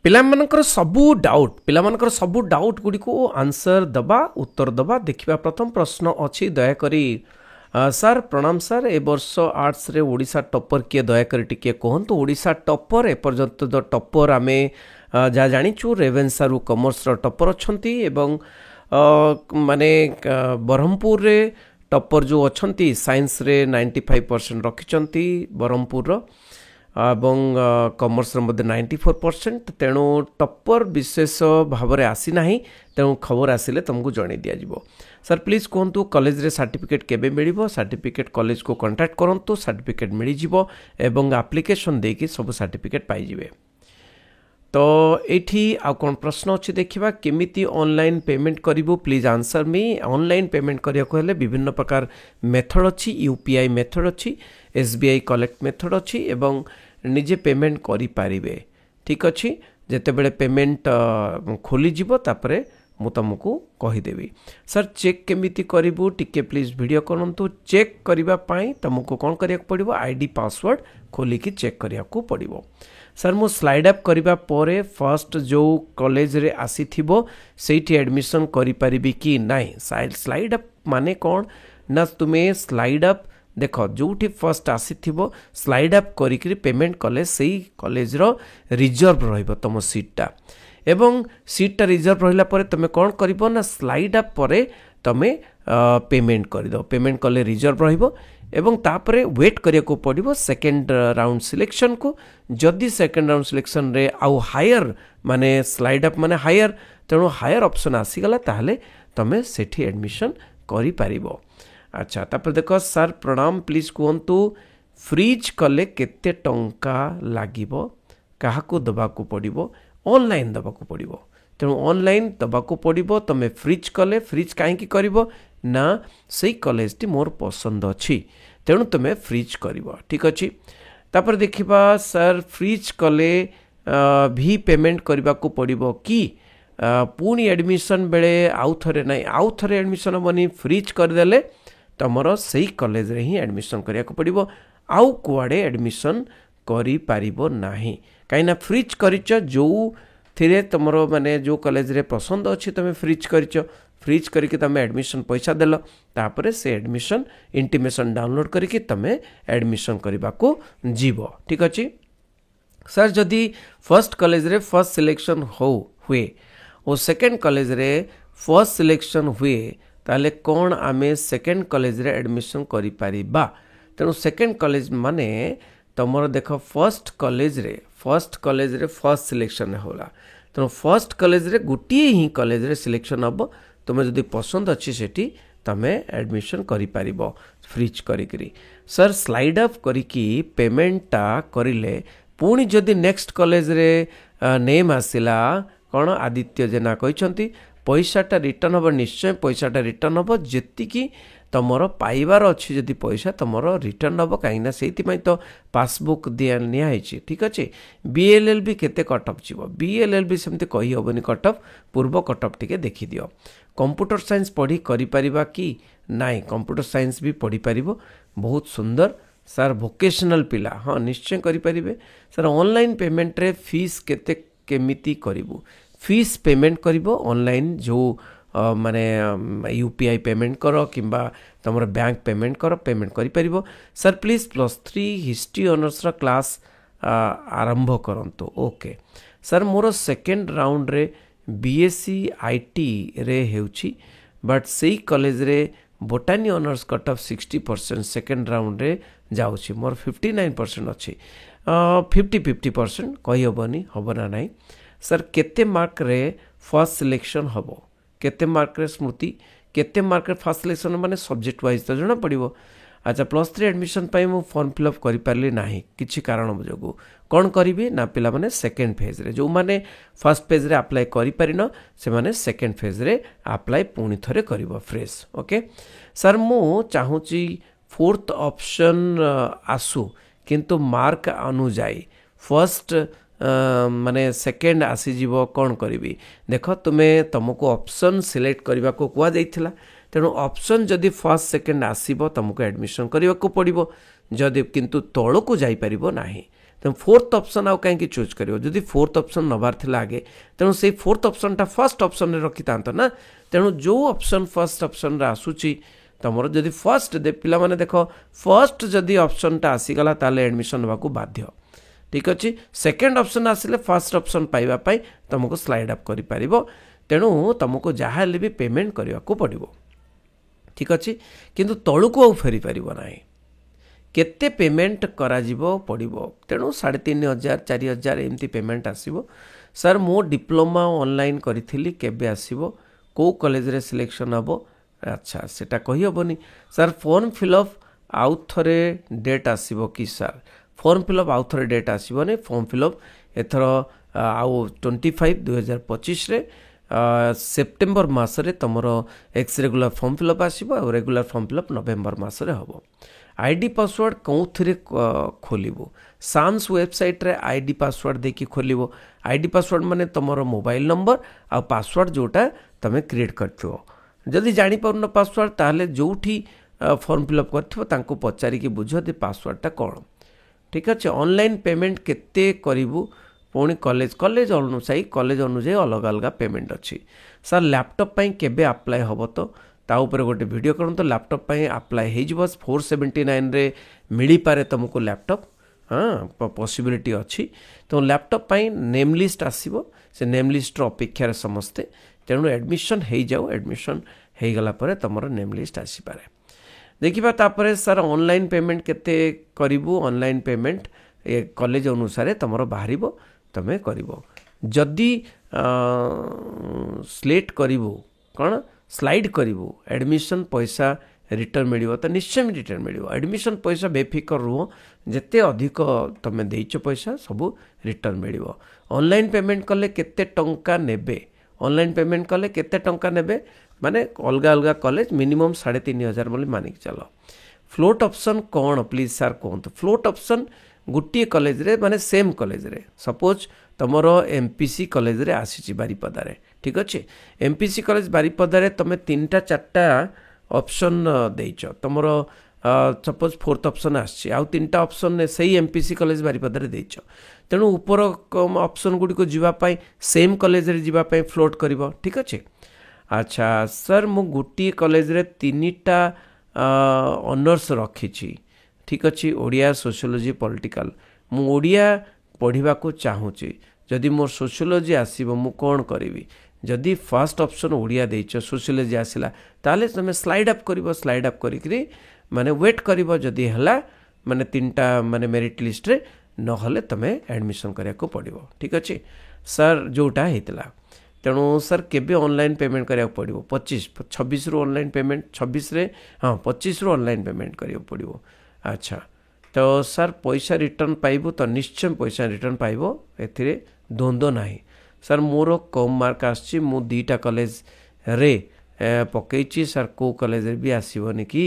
पिलामानकर सबू डाउट गुड़ी को आंसर दबा उत्तर दबा देखिबा। प्रथम प्रश्न अछि दयाकरी सर प्रणाम सर ए वर्ष आर्ट्स रे ओडिशा टॉपर किए दयाकरी टिके कहंतु। ओडिशा टॉपर ए पर्यंत जो टॉपर आमे जा जानिचु रेवेन्सा रु कॉमर्स रो टॉपर अछंती एवं माने ब्रह्मपुर रे टॉपर जो अछंती साइंस रे 95% रखिचंती ब्रह्मपुर रो एवं कॉमर्स मध्य 94%। तेणु टॉपर विशेष भाव में आसी ना तेणु खबर आसिले तुमको जन दि जाव। सर प्लीज कहतु कॉलेज रे सर्टिफिकेट केबे मिलिबो? सर्टिफिकेट कॉलेज को कांटेक्ट करंतु सर्टिफिकेट मिल जिवो एवं एप्लिकेशन देकी सब सर्टिफिकेट पाई जिवे। तो एठी आ कौन प्रश्न अच्छी देखा केमिति ऑनलाइन पेमेंट करिवो please answer me. Online payment करिया को हेले विभिन्न प्रकार मेथड अच्छी, यूपीआई मेथड अच्छी, एसबीआई कलेक्ट मेथड अच्छी एवं निजे पेमेंट करि पारिबे। ठीक अच्छी जेते बेले पेमेंट खोली जिवो तापरे मु तुमको कहीदेवी। सर चेक केमिति करिवो टिके प्लीज वीडियो करंतु। चेक करिबा पाई तुमको कौन करिया पड़िबो? आईडी पासवर्ड खोलिकी चेक करिया को पड़िबो। सर मु स्लाइड अप करिबा परे फर्स्ट जो कॉलेज रे आसी थिबो सेठी एडमिशन करि परिबी कि नाही? स्लाइड अप माने कौन ना तुमे स्लाइड अप देख जोठी फर्स्ट आसी थिबो स्लाइड अप करिकरी पेमेंट कले सेही कॉलेज रो रिजर्व रहइबो तुम सीटटा एवं सीटटा रिजर्व रहिला परे तमे कौन करिबो ना स्लाइड अप परे तमे पेमेंट करिदो। पेमेंट कले रिजर्व रहिबो एवं तापरे वेट करिया को पड़िबो सेकेंड राउंड सिलेक्शन को। जदि सेकेंड राउंड सिलेक्शन रे आउ हायर माने स्लाइड अप माने हायर तेणु हायर ऑप्शन आसीगला ताहले तमे सेठी एडमिशन करि पारिबो। अच्छा तापर देखो सर प्रणाम प्लीज कहतु फ्रीज कले केते टंका लागिबो? काहाको दबाको पड़िबो? ऑनलाइन दबाको पड़िबो। तेणु ऑनलाइन दबाको पड़िबो। तमे फ्रीज कले फ्रीज काहेकि करिवो ना सेही कॉलेज टी मोर पसंद अछि तेणु तमे फ्रीज करिवो। ठीक अछि तापर देखिबा सर फ्रीज कले भी पेमेंट करबा को पड़िबो कि पुणी एडमिशन बेले आउ थरे नाही? आउ थरे एडमिशन बनी फ्रीज कर देले तमरो सही कॉलेज रे ही एडमिशन करिया को पड़िबो। आउ कुआडे एडमिशन करि पारिबो नाही काइना फ्रीज करिचो जो थिरे तमरो माने जो कॉलेज रे पसंद अछि तमे फ्रीज करिचो। फ्रीज करके तमे एडमिशन पैसा देलो तापरे से एडमिशन इंटीमेशन डाउनलोड करके तमे एडमिशन करबा को जीवो। ठीक अछि सर जदि फर्स्ट कॉलेज रे फर्स्ट सिलेक्शन हुए और सेकंड कॉलेज रे फर्स्ट सिलेक्शन हुए ताले कौन आमे सेकंड कॉलेज रे एडमिशन करि पारिबा? तेणु सेकंड कॉलेज माने तमरो देखो फर्स्ट कॉलेज रे फर्स्ट सिलेक्शन होला तेणु फर्स्ट कॉलेज रे गोटे ही कॉलेज रे सिलेक्शन हबो। तुम्हें जदि पसंद अच्छी सेठी तमे एडमिशन करि पारिबो फ्रीज करिकरी। सर स्लाइड अप करिकी पेमेंटटा करिले पुणी जदि नेक्स्ट कॉलेज रे नेम आसिला कौन आदित्य जेना कहते पैसाटा रिटर्न हम निश्चय पैसाटा रिटर्न हम जेतिकी तमर पाइबार अच्छी जदि पैसा तमर रिटर्न हम कहीं से तो पासबुक दिया नियाई। ठीक अच्छे बीएलएलबी केते कटअप जीव? बीएलएलबी सेमती कही हेनी कटअप पूर्व कटअप टिके देखी दियो। कंप्यूटर साइंस पढ़ी करि परिबा कि नाई? कंप्यूटर साइंस भी पढ़ी पारिबो बहुत सुंदर। सर वोकेशनल पिला हाँ निश्चय करि परिबे। सर ऑनलाइन पेमेंट रे फीस केते केमिति करिवो? फीस पेमेंट करिवो ऑनलाइन जो माने यूपीआई पेमेंट करो किंबा तुम बैंक पेमेंट करो पेमेंट करि परिबो। सर प्लीज +3 हिस्ट्री ऑनर्स रा क्लास आरंभ करंतो। ओके सर मोर सेकेंड राउंड रे बीएससी आईटी रे हेउची बट सेही कॉलेज रे botany honours cutoff 60% second round रे जाउची। मोर 59% अच्छी 50% कही हेबनी हबना नाही। सर केते मार्क रे फर्स्ट सिलेक्शन हबो? केते मार्क रे स्मृति केते मार्क रे फर्स्ट सिलेक्शन माने सब्जेक्ट वाइज तो जना पड़िबो। अच्छा +3 एडमिशन पाई मु फॉर्म फिलअप करि पारली नाही किछि कारण जोगु कौन करी ना पिला माने सेकेंड फेज रे जो माने फर्स्ट फेज रे अप्लाई करि परिनो से माने सेकेंड फेज रे अप्लाई पुणी थरे करिवो फ्रेश। ओके सर मु चाहूची फोर्थ ऑप्शन आसु किंतु मार्क अनुजाई फर्स्ट माने सेकेंड आसी जीवो कौन करी? देख तुम्हें तुमको ऑप्शन सिलेक्ट करने को कुआ जाइथिला तेणु ऑप्शन जदि फर्स्ट सेकेंड आसीबो तुमको एडमिशन करने को पड़िबो जदि किंतु तळो को जाई परिबो नाही तेणु फोर्थ ऑप्शन आउ कहीं चूज करियो जदि फोर्थ ऑप्शन नबार थिला आगे तेणु से फोर्थ ऑप्शन टा फर्स्ट ऑप्शन रे रखि तांतो ना तेणु जो ऑप्शन फर्स्ट ऑप्शन रे आसुची तमरो जदि फर्स्ट पिला माने देखो फर्स्ट जदि ऑप्शन टा आसीगला ताले एडमिशन होबाकू बाध्य ठीक अच्छे सेकेंड ऑप्शन आसिले फर्स्ट ऑप्शन पाइबा पाई तुमको स्लाइड अप करि परिबो तेणु तुमको जहाँ भी पेमेंट करने को पड़ो ठीक अच्छे किंतु तलू को फेरी पार ना केते पेमेंट करा पड़ो तेणु 3500 4000 एमती पेमेंट आसो सर मो डिप्लोमा ऑनलाइन करी केबे आसीबो को कॉलेज रे सिलेक्शन हम अच्छा सेटा कही हेनी सर फॉर्म फिलअप आउ थे डेट आसीबो कि सर फॉर्म फिलअप आउ थे डेट आसोनी फॉर्म फिलअप एथर आउ 25/2025 रे सेप्टेम्बर मासरे तुमर एक्स रेगुलर फॉर्म फिलअप आसीबो और रेगुलर फॉर्म फिलअप नवेम्बर मासरे हबो आईडी पासवर्ड कौन खोलिबो साम्स वेबसाइट रे आईडी पासवर्ड देखि खोलिबो आईडी पासवर्ड माने तुमर मोबाइल नंबर आ पासवर्ड जोटा तमे क्रिएट करथिबो जदि जानि परन पासवर्ड ताले जोठी फॉर्म फिलअप करथिबो तांको पचारि कि बुझो दे पासवर्डटा कोन ठीक अच्छे ऑनलाइन पेमेंट केते करिवु पुणी कॉलेज अनुसाई अलग अलग पेमेंट अच्छी सर लैपटॉप पाई केबे अप्लाई हम तो ता ऊपर गोटे वीडियो करूँ तो लैपटॉप पाई अप्लाई हो 479 रे मिली पारे तुमको लैपटॉप हाँ पॉसिबिलिटी अच्छी तो लैपटॉप पाई नेम लिस्ट आसीबो से नेम लिस्ट अपेक्षा समस्ते तेणु एडमिशन हो जाओ एडमिशन हो गला परे तुमर नेम लिस्ट आसी पारे देखिबा तापरे सर ऑनलाइन पेमेंट केते करिवु ऑनलाइन पेमेंट ए कॉलेज अनुसार तुमर बाहरिबो तमे करिवो जदि स्लेट करिवु कौन स्लाइड करिवु एडमिशन पैसा रिटर्न मिलिवो तो निश्चय रिटर्न मिलिवो एडमिशन पैसा बेफिकर रुह जेते अधिक तमे देइछ पैसा सब रिटर्न मिलिवो ऑनलाइन पेमेंट कले केते टंका नेबे ऑनलाइन पेमेंट कले केते टंका नेबे माने अलग अलग कॉलेज मिनिमम 3500 बोली मानिक चलो फ्लोट ऑप्शन कौन प्लीज सर कहतु फ्लोट ऑप्शन गोटे कॉलेज रे माने सेम कॉलेज रे सपोज तुमर एमपीसी कॉलेज रे आसी बारिपदारे ठीक अच्छे एमपीसी कॉलेज बारिपदारे तुम 3टा 4टा ऑप्शन देइछ तुमर सपोज फोर्थ ऑप्शन आसी आउ 3टा ऑप्शन से एमपीसी कॉलेज बारिपदारे देइछ तेणु ऊपर ऑप्शन गुडी को जीवा पाई सेम कॉलेज रे जीवा पाई फ्लोट करिवो ठीक अच्छे अच्छा सर मु गोटे कॉलेज रे 3टा ऑनर्स रखी ठीक अच्छे ओडिया सोशियोलॉजी पॉलिटिकल मु ओडिया पढ़ा को चाहूँगी जदि मोर सोशियोलॉजी आसीबो मु कौन करी जदि फर्स्ट ऑप्शन ओडिया देइछ सोशियोलॉजी आसिला ताले तुम स्लाइड अप करिवो स्लाइड अप करी माने वेट करिवो जदि हला माने 3टा माने मेरिट लिस्ट रे नहले तुम एडमिशन करिया को पड़िवो ठीक अच्छे सर जोटा हेतला तेणु सर केबे ऑनलाइन पेमेंट करिया पड़िवो 26 रु ऑनलाइन पेमेंट 26 रे हाँ 25 रु ऑनलाइन पेमेंट करिया पड़िवो अच्छा तो सर पैसा रिटर्न पाइबो तो निश्चय पैसा रिटर्न पाइबो एथिरे द्वंद्व नाही सर मोर कम मार्क आछि मु 2टा कॉलेज रे पकईची सर को कॉलेज रे भी आसीबोनी कि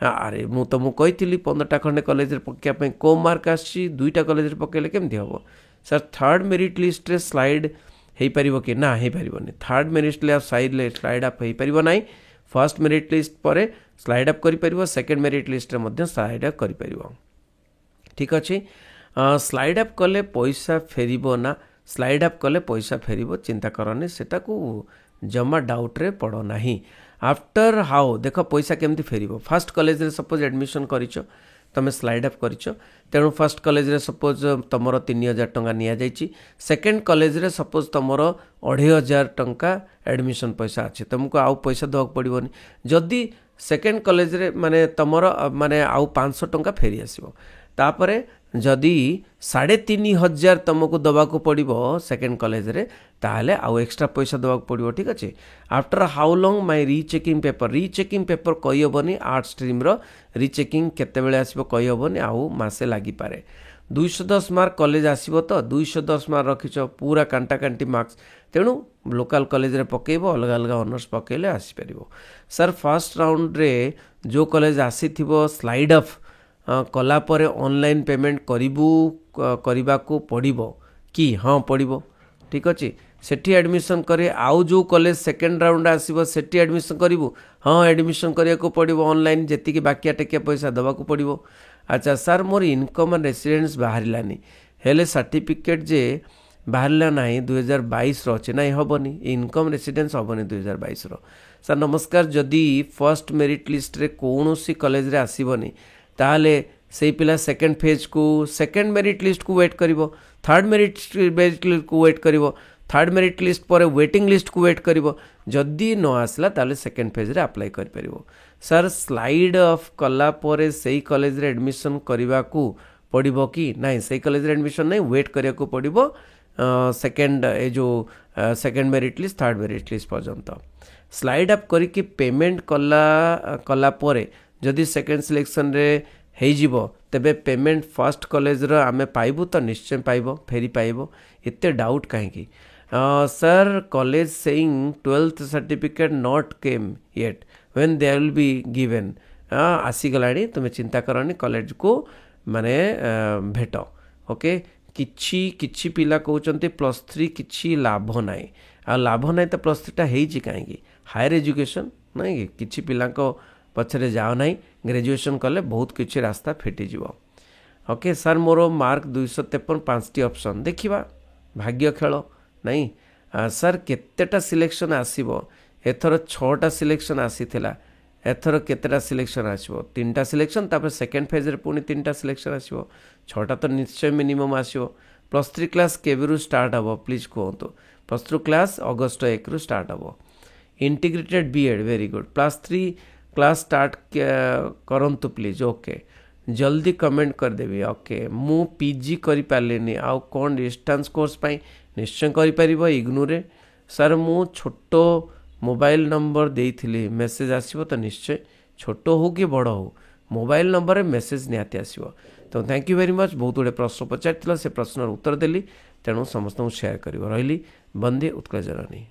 अरे मु तो मु कहितली 15टा खंडे कॉलेज रे पक्या पे कम मार्क आछि 2टा कॉलेज रे पकेले केमथि हबो सर थर्ड मेरिट लिस्ट रे स्लाइड हेई परिबो कि ना हेई परिबोनी third merit list slide up हेई परिबो नाही फर्स्ट मेरिट लिस्ट परे स्लाइड अप करि परिबो सेकंड मेरिट लिस्ट रे मध्ये स्लाइड अप करि परिबो ठीक अच्छे स्लाइड अप कले पैसा फेरिबो ना स्लाइड अप कले पैसा फेरिबो चिंता करनी सेटा को जमा डाउट रे पड़ो नाही आफ्टर हाउ देख पैसा केमती फेरिबो फर्स्ट कॉलेज रे सपोज एडमिशन करिचो तुम स्लाइड अप करिचो तेणु फर्स्ट कॉलेज रे सपोज तुमर 3000 टंका निया जाइची सेकंड कॉलेज रे सपोज तुमर 2500 टंका एडमिशन पैसा अच्छे तुमको आउ पैसा दवाक पड़िबोनी जदि सेकंड कॉलेज रे माने तुमर माने आउ 500 टंका फेरी आसीबो तापरे जदि 3500 तुमको दवाक पड़ो सेकेंड कॉलेज रे ताहले आउ एक्स्ट्रा पैसा दवाक पड़ो ठीक अच्छे after how long my rechecking paper कही हेनी आर्ट स्ट्रीम रो रीचेकिंग केते बेले आसीबो कही हेनी आउ मासे लागि पारे 210 मार्क कॉलेज आसीबो तो 210 मार्क रखिछ पूरा कांटा कांटी मार्क्स तेणु लोकल कॉलेज रे पकेबो अलग अलग ऑनर्स पकेले आसी परिबो सर फर्स्ट राउंड रे जो कॉलेज आसीथिबो स्लाइड अप कला परे ऑनलाइन पेमेंट करने को पड़ो कि हाँ पड़ो ठीक अच्छे सेठी एडमिशन करे आउ जो कॉलेज सेकेंड राउंड आसीबो सेठी एडमिशन करिवु हाँ एडमिशन करिया को पड़ो ऑनलाइन जेतिकी बाकिया टेकिया पैसा दवा को पड़ो अच्छा सर मोर इनकम रेसिडेंस बाहर हेले सर्टिफिकेट जे बाहर ना 2022 अच्छे ना हेनी इनकम रेसिडेंस हेनी 2022 सर नमस्कार जदि फर्स्ट मेरिट लिस्ट रे कौन सी कॉलेज रे आसीबनी ताले से पिला सेकंड फेज को सेकंड मेरिट लिस्ट को वेट करिवो थर्ड मेरिट लिस्ट को वेट करिवो थर्ड मेरिट लिस्ट पर वेटिंग लिस्ट को वेट करिवो जदि न आसला ताले सेकंड फेज रे अप्लाई कर परिवो सर स्लाइड ऑफ कला परे सेही कॉलेज रे एडमिशन करबा को पड़िबो कि नहीं सेही कॉलेज रे एडमिशन नहीं वेट करिया को पड़िबो सेकंड ए जो second merit list third merit list पर्यंत स्लाइड अप करिकी पेमेंट कला परे जदि सेकंड सिलेक्शन रे हेजिबो तेबे पेमेंट फर्स्ट कॉलेज रो आमे पाइबो तो निश्चय पाइबो फेरी पाइबो एते डाउट काहेकि sir college saying 12th certificate not came yet when they will be given आसी गलाडी तुमे चिंता करनी कॉलेज को माने भेट ओके किछि पिला कहउचंती +3 किछि लाभ नाही आ लाभ नाही तो +3 टा हेइची काहेकि हायर एजुकेशन नहीं किछि पिला को पछरे जाओ नहीं ग्रेजुएशन कले बहुत किछि रास्ता फिटी जीवो ओके सर मोर मार्क 253 5टी ऑप्शन देखिबा भाग्य खेल नहीं सर केतेटा सिलेक्शन आसीबो एथर 6टा सिलेक्शन आसीथिला एथर केतेटा सिलेक्शन आसीबो 3टा सिलेक्शन तापर सेकंड फेज रे पुनी 3टा सिलेक्शन आसीबो 6टा तो निश्चय मिनिमम आसीबो +3 क्लास केबेरु स्टार्ट हबो प्लीज कहंतु +3 क्लास अगस्त 1 रु स्टार्ट हबो integrated BEd very good +3 class start करंतु प्लीज ओके जल्दी कमेंट कर देबी ओके मु पीजी करि पालेनी आ कोन डिस्टेंस कोर्स पई निश्चय करि परिबो इग्नू रे सर मु छोटो मोबाइल नंबर देइथिली मेसेज आसीबो तो निश्चय छोटो हो कि बड़ हो मोबाइल नंबर रे मेसेज निहाती आसीबो तो थैंक यू वेरी मच बहुत गुड़े प्रश्न पचार से प्रश्नर उत्तर देली तेणु समस्त शेयर कर रही बंदे उत्कल जननी।